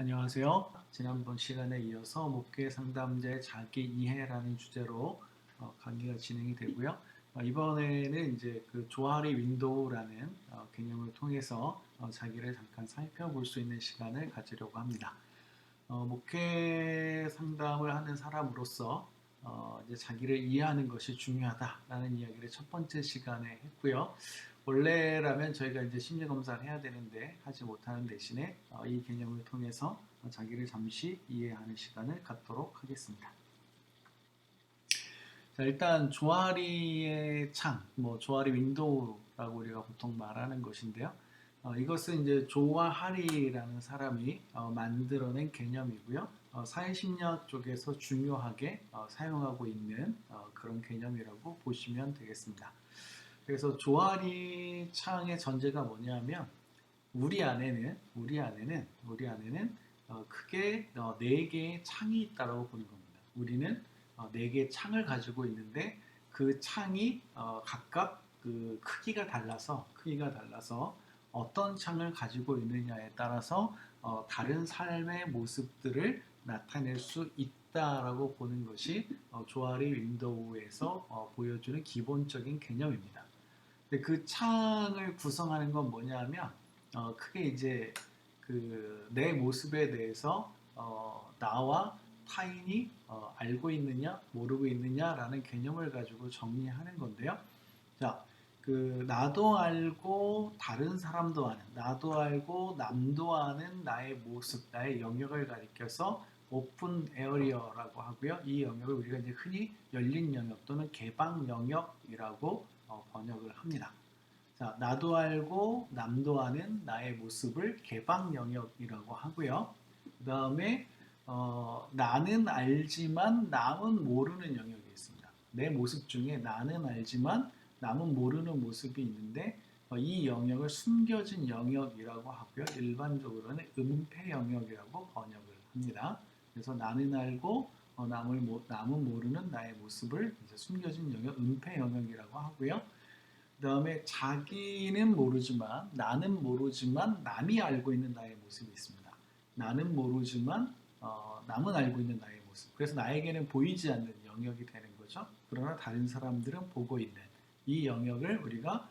안녕하세요. 지난번 시간에 이어서 목회 상담자의 자기 이해라는 주제로 강의가 진행이 되고요. 이번에는 이제 그 조아리 윈도우라는 개념을 통해서 자기를 잠깐 살펴볼 수 있는 시간을 가지려고 합니다. 목회 상담을 하는 사람으로서 이제 자기를 이해하는 것이 중요하다라는 이야기를 첫 번째 시간에 했고요. 원래라면 저희가 이제 심리 검사를 해야 되는데 하지 못하는 대신에 이 개념을 통해서 자기를 잠시 이해하는 시간을 갖도록 하겠습니다. 자, 일단 조아리의 창, 조아리 윈도우라고 우리가 보통 말하는 것인데요. 이것은 이제 조아하리라는 사람이 만들어낸 개념이고요. 사회심리학 쪽에서 중요하게 사용하고 있는 그런 개념이라고 보시면 되겠습니다. 그래서 조아리 창의 전제가 뭐냐면 우리 안에는 크게 네 개의 창이 있다고 보는 겁니다. 우리는 네 개의 창을 가지고 있는데 그 창이 각각 그 크기가 달라서 어떤 창을 가지고 있느냐에 따라서 다른 삶의 모습들을 나타낼 수 있다라고 보는 것이 조아리 윈도우에서 보여주는 기본적인 개념입니다. 근데 그 창을 구성하는 건 뭐냐면 크게 이제 그 내 모습에 대해서 나와 타인이 알고 있느냐 모르고 있느냐라는 개념을 가지고 정리하는 건데요. 자, 그 나도 알고 다른 사람도 아는, 나도 알고 남도 아는 나의 모습, 나의 영역을 가리켜서 오픈 에어리어라고 하고요. 이 영역을 우리가 이제 흔히 열린 영역 또는 개방 영역이라고 번역을 합니다. 자, 나도 알고 남도 아는 나의 모습을 개방 영역이라고 하고요. 그 다음에 나는 알지만 남은 모르는 영역이 있습니다. 내 모습 중에 나는 알지만 남은 모르는 모습이 있는데 이 영역을 숨겨진 영역이라고 하고요. 일반적으로는 은폐 영역이라고 번역을 합니다. 그래서 나는 알고 남은 모르는 나의 모습을 이제 숨겨진 영역, 은폐 영역이라고 하고요. 그 다음에 자기는 모르지만 나는 모르지만 남이 알고 있는 나의 모습이 있습니다. 나는 모르지만 남은 알고 있는 나의 모습. 그래서 나에게는 보이지 않는 영역이 되는 거죠. 그러나 다른 사람들은 보고 있는 이 영역을 우리가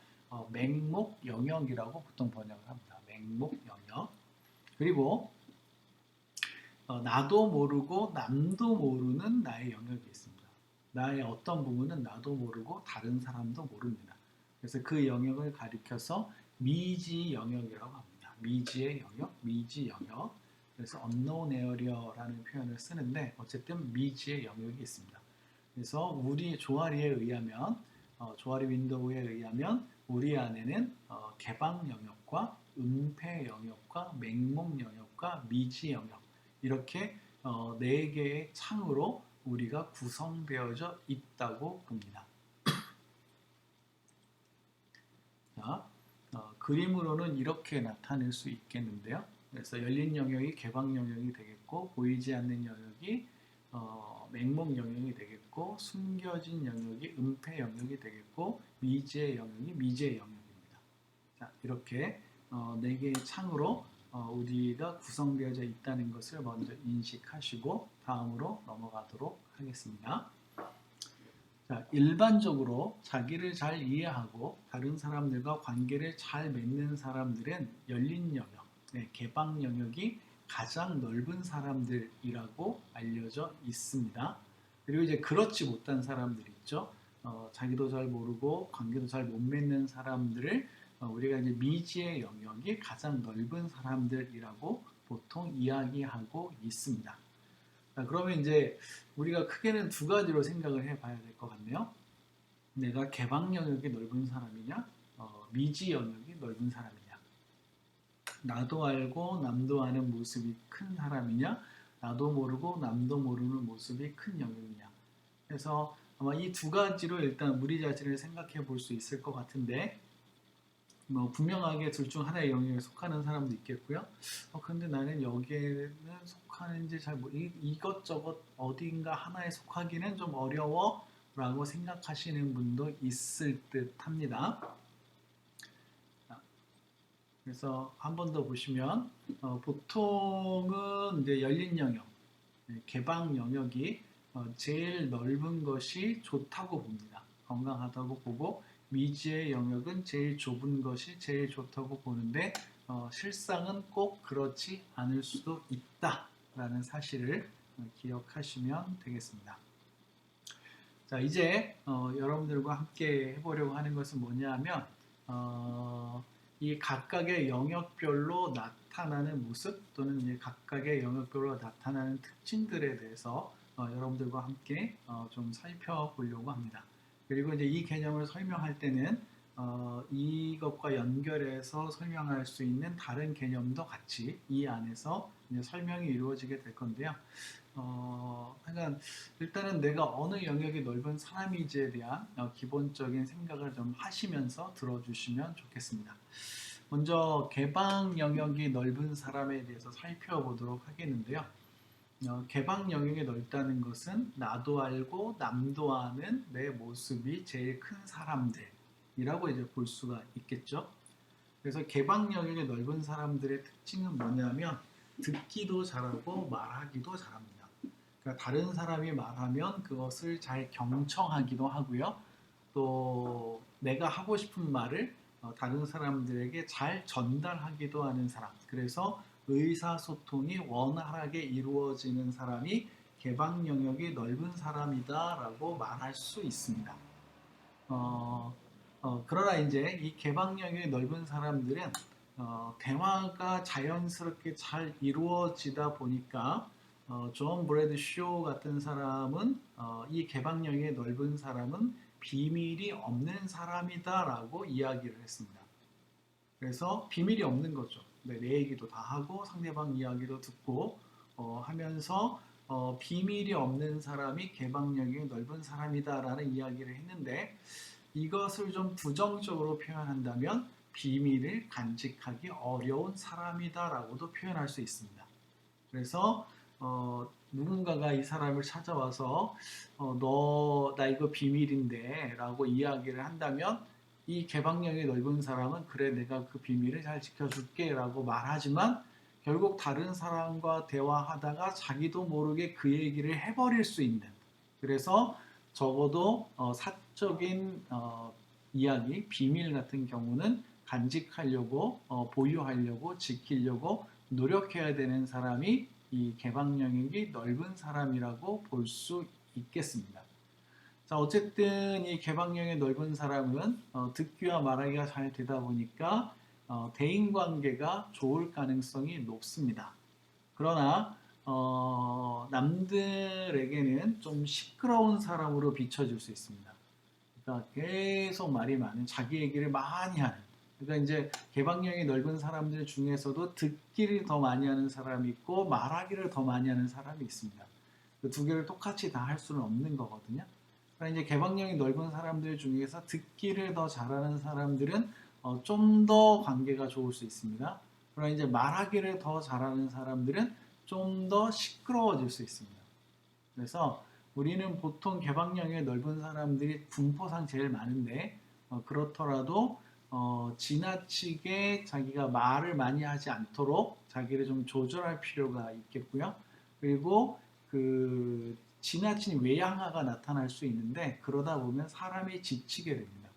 맹목 영역이라고 보통 번역을 합니다. 맹목 영역. 그리고 나도 모르고 남도 모르는 나의 영역이 있습니다. 나의 어떤 부분은 나도 모르고 다른 사람도 모릅니다. 그래서 그 영역을 가리켜서 미지 영역이라고 합니다. 미지의 영역, 미지 영역. 그래서 unknown area라는 표현을 쓰는데 어쨌든 미지의 영역이 있습니다. 그래서 우리 조아리 윈도우에 의하면 우리 안에는 개방 영역과 은폐 영역과 맹목 영역과 미지 영역 이렇게 네 개의 창으로 우리가 구성되어져 있다고 봅니다. 자, 그림으로는 이렇게 나타낼 수 있겠는데요. 그래서 열린 영역이 개방 영역이 되겠고 보이지 않는 영역이 맹목 영역이 되겠고 숨겨진 영역이 은폐 영역이 되겠고 미지의 영역이 미지의 영역입니다. 자, 이렇게 네 개의 창으로 우리가 구성되어져 있다는 것을 먼저 인식하시고 다음으로 넘어가도록 하겠습니다. 자, 일반적으로 자기를 잘 이해하고 다른 사람들과 관계를 잘 맺는 사람들은 열린 영역, 개방 영역이 가장 넓은 사람들이라고 알려져 있습니다. 그리고 이제 그렇지 못한 사람들이 있죠. 자기도 잘 모르고 관계도 잘 못 맺는 사람들을 우리가 이제 미지의 영역이 가장 넓은 사람들이라고 보통 이야기하고 있습니다. 자, 그러면 이제 우리가 크게는 두 가지로 생각을 해봐야 될 것 같네요. 내가 개방 영역이 넓은 사람이냐, 미지 영역이 넓은 사람이냐. 나도 알고 남도 아는 모습이 큰 사람이냐, 나도 모르고 남도 모르는 모습이 큰 영역이냐. 그래서 아마 이 두 가지로 일단 우리 자신을 생각해 볼 수 있을 것 같은데, 분명하게 둘 중 하나의 영역에 속하는 사람도 있겠고요. 근데 나는 여기에는 속하는지 이것저것 어딘가 하나에 속하기는 좀 어려워 라고 생각하시는 분도 있을 듯 합니다. 그래서 한 번 더 보시면 보통은 이제 열린 영역, 개방 영역이 제일 넓은 것이 좋다고 봅니다. 건강하다고 보고 미지의 영역은 제일 좁은 것이 제일 좋다고 보는데 실상은 꼭 그렇지 않을 수도 있다라는 사실을 기억하시면 되겠습니다. 자, 이제 여러분들과 함께 해보려고 하는 것은 뭐냐면 이 각각의 영역별로 나타나는 모습 또는 이제 각각의 영역별로 나타나는 특징들에 대해서 여러분들과 함께 좀 살펴보려고 합니다. 그리고 이제 이 개념을 설명할 때는 이것과 연결해서 설명할 수 있는 다른 개념도 같이 이 안에서 이제 설명이 이루어지게 될 건데요. 그러니까 일단은 내가 어느 영역이 넓은 사람인지에 대한 기본적인 생각을 좀 하시면서 들어주시면 좋겠습니다. 먼저 개방 영역이 넓은 사람에 대해서 살펴보도록 하겠는데요. 개방 영역이 넓다는 것은 나도 알고 남도 아는 내 모습이 제일 큰 사람들이라고 이제 볼 수가 있겠죠. 그래서 개방 영역이 넓은 사람들의 특징은 뭐냐면 듣기도 잘하고 말하기도 잘합니다. 그러니까 다른 사람이 말하면 그것을 잘 경청하기도 하고요. 또 내가 하고 싶은 말을 다른 사람들에게 잘 전달하기도 하는 사람. 그래서 의사소통이 원활하게 이루어지는 사람이 개방 영역이 넓은 사람이다라고 말할 수 있습니다. 그러나 이제 이 개방 영역이 넓은 사람들은 대화가 자연스럽게 잘 이루어지다 보니까 존 브래드 쇼 같은 사람은 이 개방 영역이 넓은 사람은 비밀이 없는 사람이다라고 이야기를 했습니다. 그래서 비밀이 없는 거죠. 네, 내 얘기도 다 하고 상대방 이야기도 듣고 하면서 비밀이 없는 사람이 개방력이 넓은 사람이다라는 이야기를 했는데 이것을 좀 부정적으로 표현한다면 비밀을 간직하기 어려운 사람이다라고도 표현할 수 있습니다. 그래서 누군가가 이 사람을 찾아와서 나 이거 비밀인데 라고 이야기를 한다면 이 개방력이 넓은 사람은 그래 내가 그 비밀을 잘 지켜줄게 라고 말하지만 결국 다른 사람과 대화하다가 자기도 모르게 그 얘기를 해버릴 수 있는 그래서 적어도 사적인 이야기, 비밀 같은 경우는 간직하려고 보유하려고 지키려고 노력해야 되는 사람이 이 개방 영역이 넓은 사람이라고 볼 수 있겠습니다. 자, 어쨌든 이 개방 영역이 넓은 사람은 듣기와 말하기가 잘 되다 보니까 대인관계가 좋을 가능성이 높습니다. 그러나 남들에게는 좀 시끄러운 사람으로 비춰질 수 있습니다. 그러니까 계속 말이 많은 자기 얘기를 많이 하는 그러니까 이제 개방력이 넓은 사람들 중에서도 듣기를 더 많이 하는 사람이 있고 말하기를 더 많이 하는 사람이 있습니다. 그 두 개를 똑같이 다 할 수는 없는 거거든요. 그러니까 이제 개방력이 넓은 사람들 중에서 듣기를 더 잘하는 사람들은 좀 더 관계가 좋을 수 있습니다. 그러나 이제 말하기를 더 잘하는 사람들은 좀 더 시끄러워질 수 있습니다. 그래서 우리는 보통 개방력이 넓은 사람들이 분포상 제일 많은데 그렇더라도 지나치게 자기가 말을 많이 하지 않도록 자기를 좀 조절할 필요가 있겠고요. 그리고 그 지나친 외향화가 나타날 수 있는데 그러다 보면 사람이 지치게 됩니다.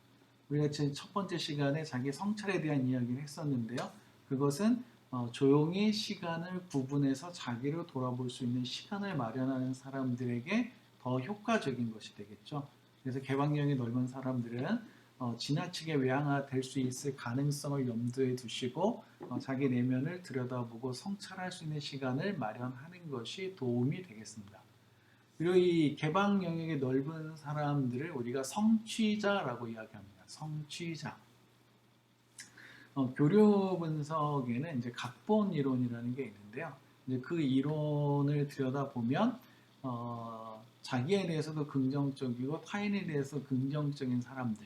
우리가 지금 첫 번째 시간에 자기 성찰에 대한 이야기를 했었는데요. 그것은 조용히 시간을 구분해서 자기를 돌아볼 수 있는 시간을 마련하는 사람들에게 더 효과적인 것이 되겠죠. 그래서 개방력이 넓은 사람들은 지나치게 외향화될 수 있을 가능성을 염두에 두시고 자기 내면을 들여다보고 성찰할 수 있는 시간을 마련하는 것이 도움이 되겠습니다. 그리고 이 개방 영역이 넓은 사람들을 우리가 성취자라고 이야기합니다. 성취자. 교류 분석에는 이제 각본 이론이라는 게 있는데요. 이제 그 이론을 들여다보면 자기에 대해서도 긍정적이고 타인에 대해서 긍정적인 사람들.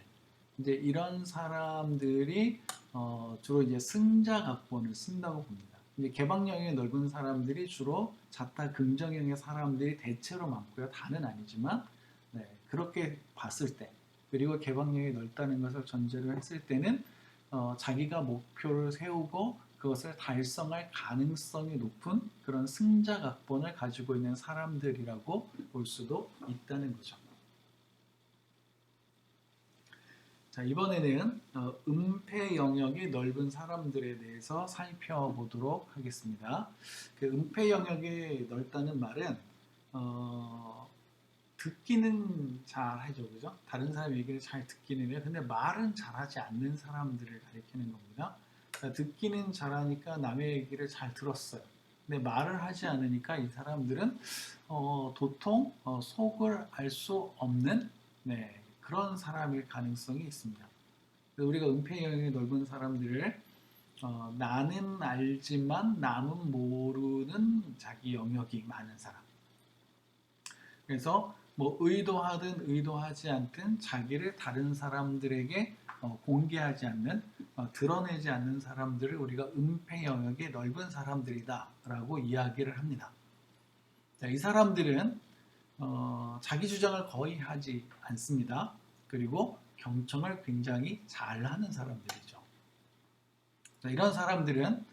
이제 이런 사람들이 주로 이제 승자 각본을 쓴다고 봅니다. 이제 개방력이 넓은 사람들이 주로 자타 긍정형의 사람들이 대체로 많고요. 다는 아니지만 그렇게 봤을 때 그리고 개방력이 넓다는 것을 전제로 했을 때는 자기가 목표를 세우고 그것을 달성할 가능성이 높은 그런 승자 각본을 가지고 있는 사람들이라고 볼 수도 있다는 거죠. 자, 이번에는 은폐 영역이 넓은 사람들에 대해서 살펴보도록 하겠습니다. 그 은폐 영역이 넓다는 말은 듣기는 잘 하죠, 그죠? 다른 사람 얘기를 잘 듣기는 해요. 근데 말은 잘하지 않는 사람들을 가리키는 겁니다. 그러니까 듣기는 잘하니까 남의 얘기를 잘 들었어요. 근데 말을 하지 않으니까 이 사람들은 도통 속을 알 수 없는 네, 그런 사람일 가능성이 있습니다. 우리가 은폐 영역이 넓은 사람들을 나는 알지만 남은 모르는 자기 영역이 많은 사람. 그래서 뭐 의도하든 의도하지 않든 자기를 다른 사람들에게 공개하지 않는, 드러내지 않는 사람들을 우리가 은폐 영역이 넓은 사람들이다라고 이야기를 합니다. 자, 이 사람들은 자기 주장을 거의 하지 않습니다. 그리고 경청을 굉장히 잘하는 사람들이죠. 자, 이런 사람들은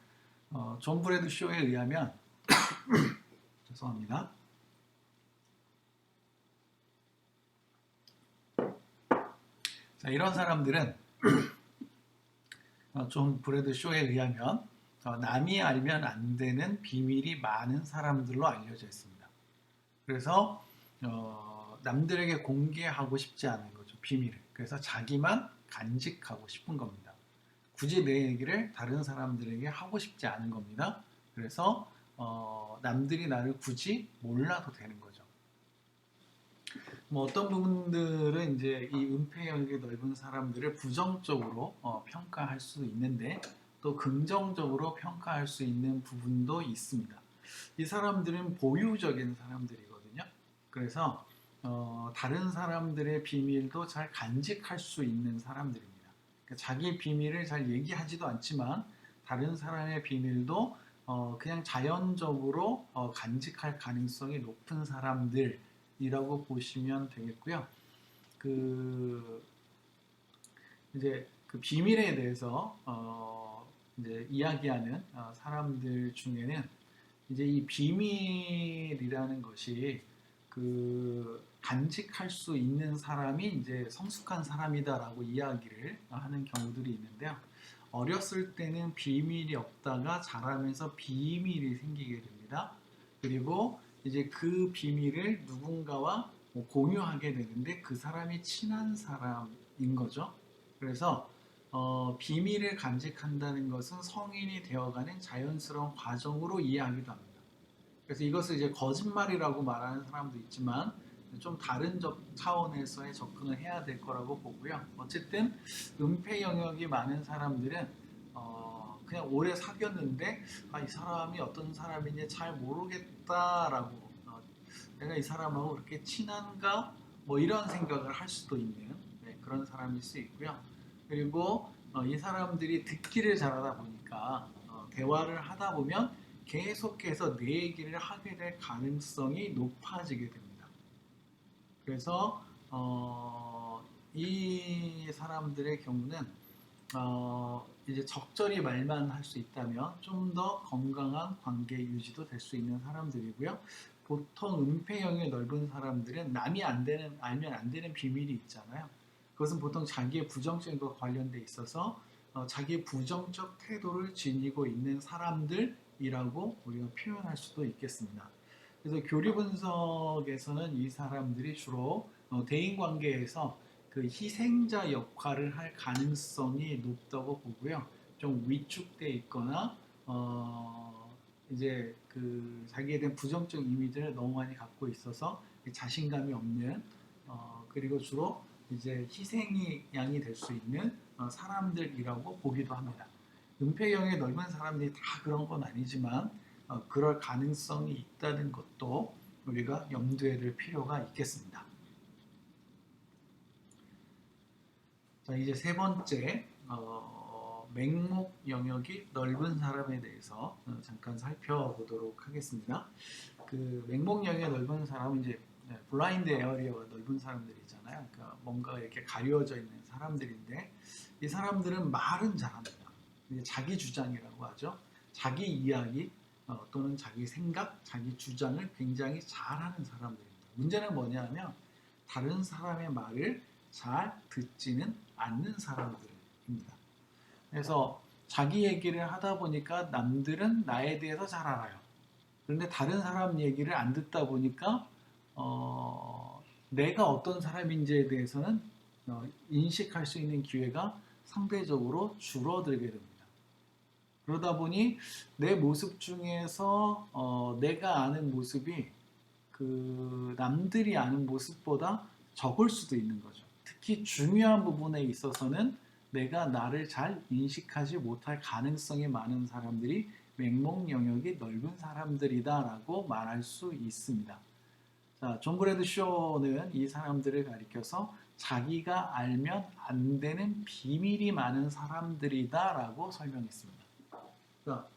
존 브래드 쇼에 의하면 죄송합니다. 자, 이런 사람들은 존 브래드 쇼에 의하면 남이 알면 안 되는 비밀이 많은 사람들로 알려져 있습니다. 그래서 남들에게 공개하고 싶지 않은 거죠. 비밀을. 그래서 자기만 간직하고 싶은 겁니다. 굳이 내 얘기를 다른 사람들에게 하고 싶지 않은 겁니다. 그래서 남들이 나를 굳이 몰라도 되는 거죠. 뭐 어떤 부분들은 이제 이 은폐 영역이 넓은 사람들을 부정적으로 평가할 수도 있는데 또 긍정적으로 평가할 수 있는 부분도 있습니다. 이 사람들은 보유적인 사람들이거든요. 그래서 다른 사람들의 비밀도 잘 간직할 수 있는 사람들입니다. 그러니까 자기 비밀을 잘 얘기하지도 않지만 다른 사람의 비밀도 그냥 자연적으로 간직할 가능성이 높은 사람들이라고 보시면 되겠고요. 이제 그 비밀에 대해서 이제 이야기하는 사람들 중에는 이제 이 비밀이라는 것이 간직할 수 있는 사람이 이제 성숙한 사람이다라고 이야기를 하는 경우들이 있는데요. 어렸을 때는 비밀이 없다가 자라면서 비밀이 생기게 됩니다. 그리고 이제 그 비밀을 누군가와 공유하게 되는데 그 사람이 친한 사람인 거죠. 그래서 비밀을 간직한다는 것은 성인이 되어가는 자연스러운 과정으로 이해하기도 합니다. 그래서 이것을 이제 거짓말이라고 말하는 사람도 있지만 좀 다른 차원에서의 접근을 해야 될 거라고 보고요. 어쨌든 은폐 영역이 많은 사람들은 그냥 오래 사귀었는데 이 사람이 어떤 사람인지 잘 모르겠다라고 내가 이 사람하고 그렇게 친한가 뭐 이런 생각을 할 수도 있는 그런 사람일 수 있고요. 그리고 이 사람들이 듣기를 잘하다 보니까 대화를 하다 보면 계속해서 내 얘기를 하게 될 가능성이 높아지게 됩니다. 그래서 이 사람들의 경우는 이제 적절히 말만 할 수 있다면 좀 더 건강한 관계 유지도 될 수 있는 사람들이고요. 보통 은폐형이 넓은 사람들은 남이 알면 안 되는 비밀이 있잖아요. 그것은 보통 자기의 부정적인 것과 관련돼 있어서 자기의 부정적 태도를 지니고 있는 사람들이라고 우리가 표현할 수도 있겠습니다. 그래서 교리 분석에서는 이 사람들이 주로 대인관계에서 그 희생자 역할을 할 가능성이 높다고 보고요. 좀 위축돼 있거나 이제 자기에 대한 부정적 이미지를 너무 많이 갖고 있어서 자신감이 없는 그리고 주로 이제 희생이 양이 될 수 있는 사람들이라고 보기도 합니다. 은폐형의 넓은 사람들이 다 그런 건 아니지만 그럴 가능성이 있다는 것도 우리가 염두에 둘 필요가 있겠습니다. 자, 이제 세 번째 맹목 영역이 넓은 사람에 대해서 잠깐 살펴보도록 하겠습니다. 그 맹목 영역이 넓은 사람은 이제 네, 블라인드 에어리어가 넓은 사람들이잖아요. 그러니까 뭔가 이렇게 가려져 있는 사람들인데 이 사람들은 말은 잘합니다. 이게 자기 주장이라고 하죠. 자기 이야기 또는 자기 생각, 자기 주장을 굉장히 잘하는 사람들입니다. 문제는 뭐냐면 다른 사람의 말을 잘 듣지는 않는 사람들입니다. 그래서 자기 얘기를 하다 보니까 남들은 나에 대해서 잘 알아요. 그런데 다른 사람 얘기를 안 듣다 보니까 내가 어떤 사람인지에 대해서는 인식할 수 있는 기회가 상대적으로 줄어들게 됩니다. 그러다 보니 내 모습 중에서 내가 아는 모습이 그 남들이 아는 모습보다 적을 수도 있는 거죠. 특히 중요한 부분에 있어서는 내가 나를 잘 인식하지 못할 가능성이 많은 사람들이 맹목 영역이 넓은 사람들이다라고 말할 수 있습니다. 자, 존 브래드 쇼는 이 사람들을 가리켜서 자기가 알면 안 되는 비밀이 많은 사람들이다라고 설명했습니다. 그러니까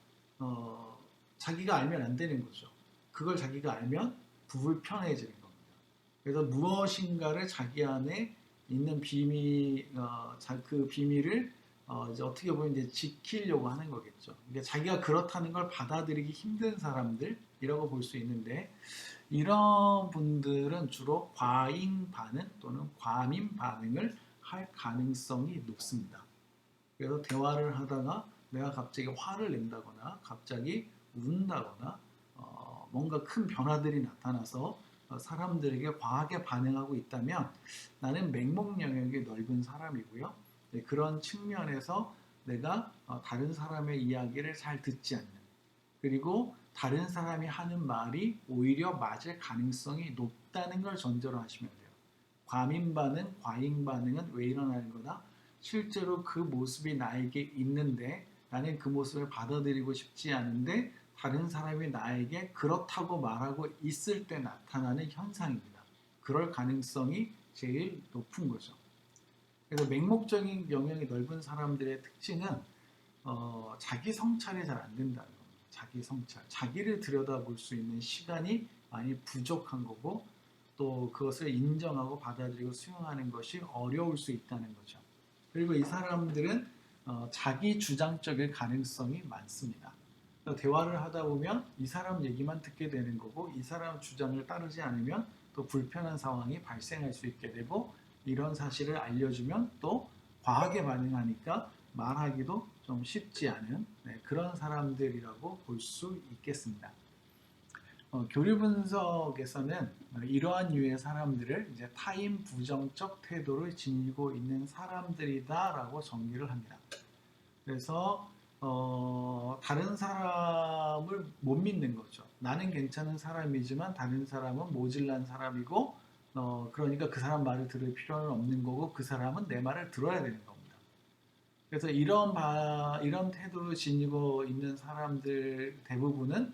자기가 알면 안 되는 거죠. 그걸 자기가 알면 불편해지는 겁니다. 그래서 무엇인가를 자기 안에 있는 비밀, 그 비밀을 이제 어떻게 보면 이제 지키려고 하는 거겠죠. 그러니까 자기가 그렇다는 걸 받아들이기 힘든 사람들이라고 볼 수 있는데 이런 분들은 주로 과잉 반응 또는 과민 반응을 할 가능성이 높습니다. 그래서 대화를 하다가 내가 갑자기 화를 낸다거나 갑자기 운다거나 뭔가 큰 변화들이 나타나서 사람들에게 과하게 반응하고 있다면 나는 맹목 영역이 넓은 사람이고요. 네, 그런 측면에서 내가 다른 사람의 이야기를 잘 듣지 않는 그리고 다른 사람이 하는 말이 오히려 맞을 가능성이 높다는 걸 전제로 하시면 돼요. 과민 반응, 과잉 반응은 왜 일어나는 거다? 실제로 그 모습이 나에게 있는데 나는 그 모습을 받아들이고 싶지 않은데 다른 사람이 나에게 그렇다고 말하고 있을 때 나타나는 현상입니다. 그럴 가능성이 제일 높은 거죠. 그래서 맹목적인 영역이 넓은 사람들의 특징은 자기 성찰이 잘 안 된다는 겁니다. 자기 성찰, 자기를 들여다볼 수 있는 시간이 많이 부족한 거고 또 그것을 인정하고 받아들이고 수용하는 것이 어려울 수 있다는 거죠. 그리고 이 사람들은 자기 주장적일 가능성이 많습니다. 대화를 하다 보면 이 사람 얘기만 듣게 되는 거고 이 사람 주장을 따르지 않으면 또 불편한 상황이 발생할 수 있게 되고 이런 사실을 알려주면 또 과하게 반응하니까 말하기도 좀 쉽지 않은 그런 사람들이라고 볼 수 있겠습니다. 교류 분석에서는 이러한 유의 사람들을 이제 타인 부정적 태도를 지니고 있는 사람들이다라고 정리를 합니다. 그래서 다른 사람을 못 믿는 거죠. 나는 괜찮은 사람이지만 다른 사람은 모질란 사람이고 그러니까 그 사람 말을 들을 필요는 없는 거고 그 사람은 내 말을 들어야 되는 겁니다. 그래서 이런 태도를 지니고 있는 사람들 대부분은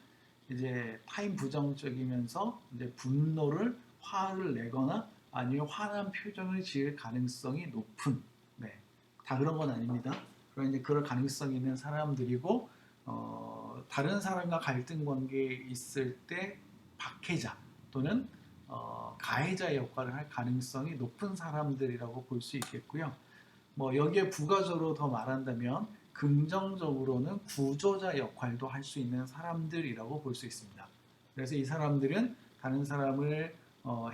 이제 타인 부정적이면서 이제 분노를 화를 내거나 아니면 화난 표정을 지을 가능성이 높은 네, 다 그런 건 아닙니다. 그런 이제 그럴 가능성이 있는 사람들이고 다른 사람과 갈등 관계에 있을 때 박해자 또는 가해자 역할을 할 가능성이 높은 사람들이라고 볼 수 있겠고요. 뭐 여기에 부가적으로 더 말한다면 긍정적으로는 구조자 역할도 할 수 있는 사람들이라고 볼 수 있습니다. 그래서 이 사람들은 다른 사람을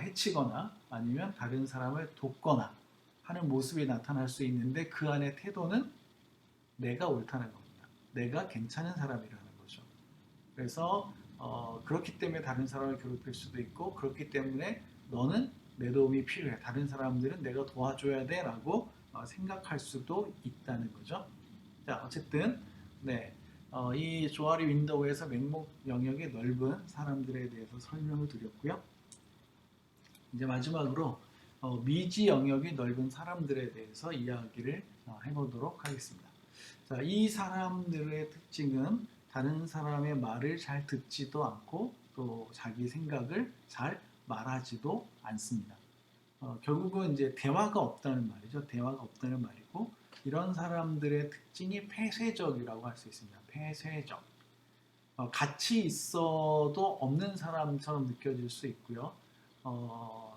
해치거나 아니면 다른 사람을 돕거나 하는 모습이 나타날 수 있는데 그 안의 태도는 내가 옳다는 겁니다. 내가 괜찮은 사람이라는 거죠. 그래서 그렇기 때문에 다른 사람을 괴롭힐 수도 있고 그렇기 때문에 너는 내 도움이 필요해. 다른 사람들은 내가 도와줘야 돼 라고 생각할 수도 있다는 거죠. 자, 어쨌든 네, 이 조아리 윈도우에서 맹목 영역이 넓은 사람들에 대해서 설명을 드렸고요. 이제 마지막으로 미지 영역이 넓은 사람들에 대해서 이야기를 해보도록 하겠습니다. 자, 이 사람들의 특징은 다른 사람의 말을 잘 듣지도 않고 또 자기 생각을 잘 말하지도 않습니다. 결국은 이제 대화가 없다는 말이죠. 대화가 없다는 말이고 이런 사람들의 특징이 폐쇄적이라고 할 수 있습니다. 폐쇄적. 같이 있어도 없는 사람처럼 느껴질 수 있고요.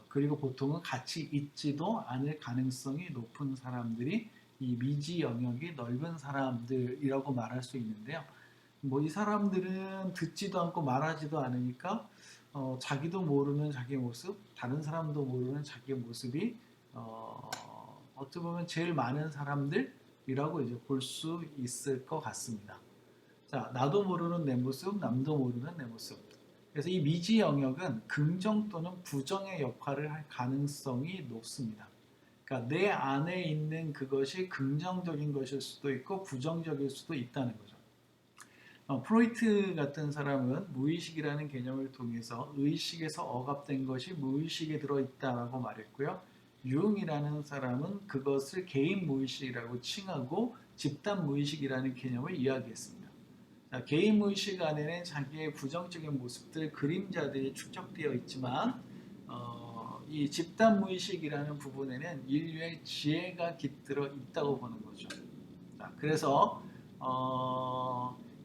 그리고 보통은 같이 있지도 않을 가능성이 높은 사람들이 이 미지 영역이 넓은 사람들이라고 말할 수 있는데요. 뭐 이 사람들은 듣지도 않고 말하지도 않으니까 자기도 모르는 자기 모습, 다른 사람도 모르는 자기 모습이 어떻게 보면 제일 많은 사람들이라고 이제 볼 수 있을 것 같습니다. 자, 나도 모르는 내 모습, 남도 모르는 내 모습. 그래서 이 미지 영역은 긍정 또는 부정의 역할을 할 가능성이 높습니다. 그러니까 내 안에 있는 그것이 긍정적인 것일 수도 있고 부정적일 수도 있다는 거죠. 프로이트 같은 사람은 무의식이라는 개념을 통해서 의식에서 억압된 것이 무의식에 들어있다라고 말했고요. 융이라는 사람은 그것을 개인 무의식이라고 칭하고 집단 무의식이라는 개념을 이야기했습니다. 자, 개인 무의식 안에는 자기의 부정적인 모습들, 그림자들이 축적되어 있지만 이 집단 무의식이라는 부분에는 인류의 지혜가 깃들어 있다고 보는 거죠. 자, 그래서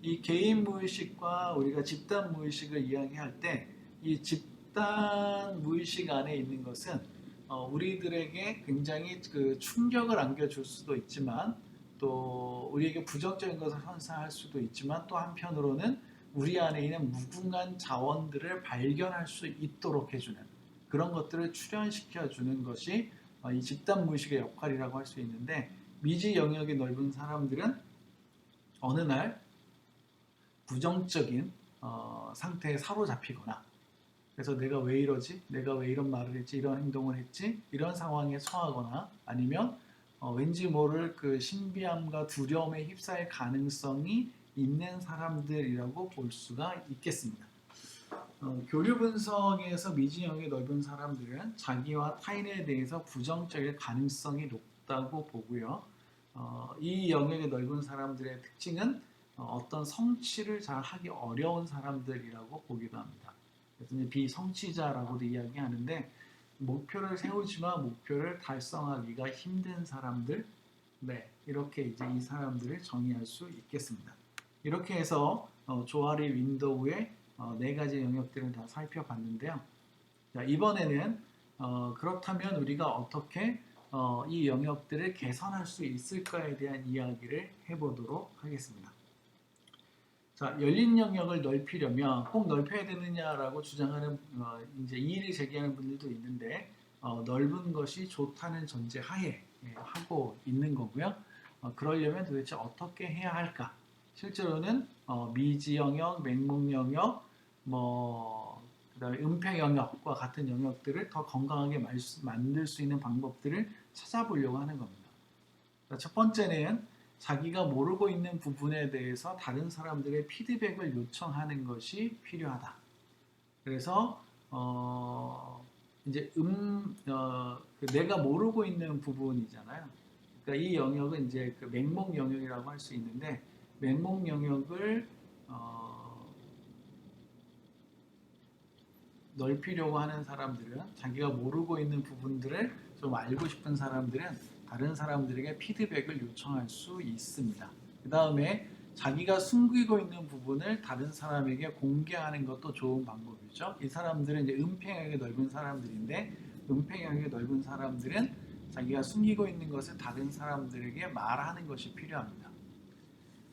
이 개인 무의식과 우리가 집단 무의식을 이야기할 때 이 집단 무의식 안에 있는 것은 우리들에게 굉장히 그 충격을 안겨줄 수도 있지만 또 우리에게 부정적인 것을 선사할 수도 있지만 또 한편으로는 우리 안에 있는 무궁한 자원들을 발견할 수 있도록 해주는 그런 것들을 출현시켜 주는 것이 이 집단 무의식의 역할이라고 할 수 있는데 미지 영역이 넓은 사람들은 어느 날 부정적인 상태에 사로잡히거나 그래서 내가 왜 이러지? 내가 왜 이런 말을 했지? 이런 행동을 했지? 이런 상황에 처하거나 아니면 왠지 모를 그 신비함과 두려움에 휩싸일 가능성이 있는 사람들이라고 볼 수가 있겠습니다. 교류 분석에서 미지 영역이 넓은 사람들은 자기와 타인에 대해서 부정적일 가능성이 높다고 보고요. 이 영역이 넓은 사람들의 특징은 어떤 성취를 잘 하기 어려운 사람들이라고 보기도 합니다. 그래서 이제 비성취자라고도 이야기하는데 목표를 세우지만 목표를 달성하기가 힘든 사람들, 네, 이렇게 이제 이 사람들을 정의할 수 있겠습니다. 이렇게 해서 조아리 윈도우의 네 가지 영역들을 다 살펴봤는데요. 자, 이번에는 그렇다면 우리가 어떻게 이 영역들을 개선할 수 있을까에 대한 이야기를 해보도록 하겠습니다. 자, 열린 영역을 넓히려면 꼭 넓혀야 되느냐라고 주장하는 이제 이의를 제기하는 분들도 있는데 넓은 것이 좋다는 전제 하에 하고 있는 거고요. 그러려면 도대체 어떻게 해야 할까? 실제로는 미지 영역, 맹목 영역, 그다음에 음패 영역과 같은 영역들을 더 건강하게 만들 수 있는 방법들을 찾아보려고 하는 겁니다. 첫 번째는 자기가 모르고 있는 부분에 대해서 다른 사람들의 피드백을 요청하는 것이 필요하다. 그래서 이제 내가 모르고 있는 부분이잖아요. 그러니까 이 영역은 이제 그 맹목 영역이라고 할 수 있는데 맹목 영역을 넓히려고 하는 사람들은 자기가 모르고 있는 부분들을 좀 알고 싶은 사람들은 다른 사람들에게 피드백을 요청할 수 있습니다. 그 다음에 자기가 숨기고 있는 부분을 다른 사람에게 공개하는 것도 좋은 방법이죠. 이 사람들은 이제 은폐형이 넓은 사람들인데 은폐형이 넓은 사람들은 자기가 숨기고 있는 것을 다른 사람들에게 말하는 것이 필요합니다.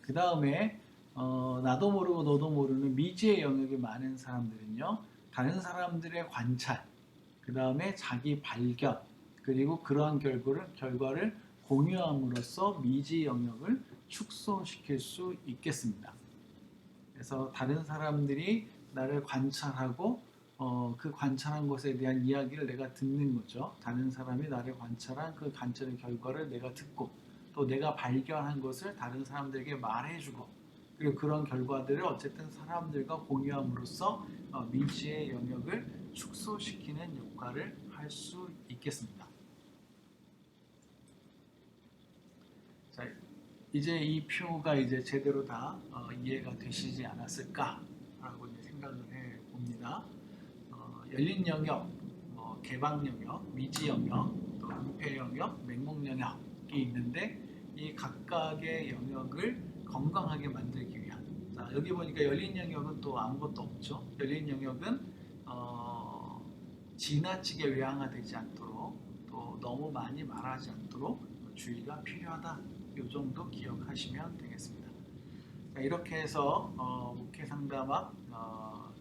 그 다음에 나도 모르고 너도 모르는 미지의 영역이 많은 사람들은요. 다른 사람들의 관찰, 그 다음에 자기 발견, 그리고 그러한 결과를 공유함으로써 미지 영역을 축소시킬 수 있겠습니다. 그래서 다른 사람들이 나를 관찰하고 그 관찰한 것에 대한 이야기를 내가 듣는 거죠. 다른 사람이 나를 관찰한 그 관찰의 결과를 내가 듣고 또 내가 발견한 것을 다른 사람들에게 말해주고 그리고 그런 결과들을 어쨌든 사람들과 공유함으로써 미지의 영역을 축소시키는 역할을 할 수 있겠습니다. 자, 이제 이 표가 이제 제대로 다 이해가 되시지 않았을까라고 이제 생각을 해 봅니다. 열린 영역, 개방 영역, 미지 영역, 또 은폐 영역, 맹목 영역이 있는데 이 각각의 영역을 건강하게 만들기 위한. 자, 여기 보니까 열린 영역은 또 아무것도 없죠. 열린 영역은 지나치게 외향화되지 않도록 또 너무 많이 말하지 않도록 주의가 필요하다. 이 정도 기억하시면 되겠습니다. 자, 이렇게 해서 목회 상담학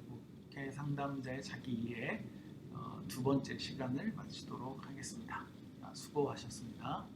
목회 상담자의 자기 이해 두 번째 시간을 마치도록 하겠습니다. 수고하셨습니다.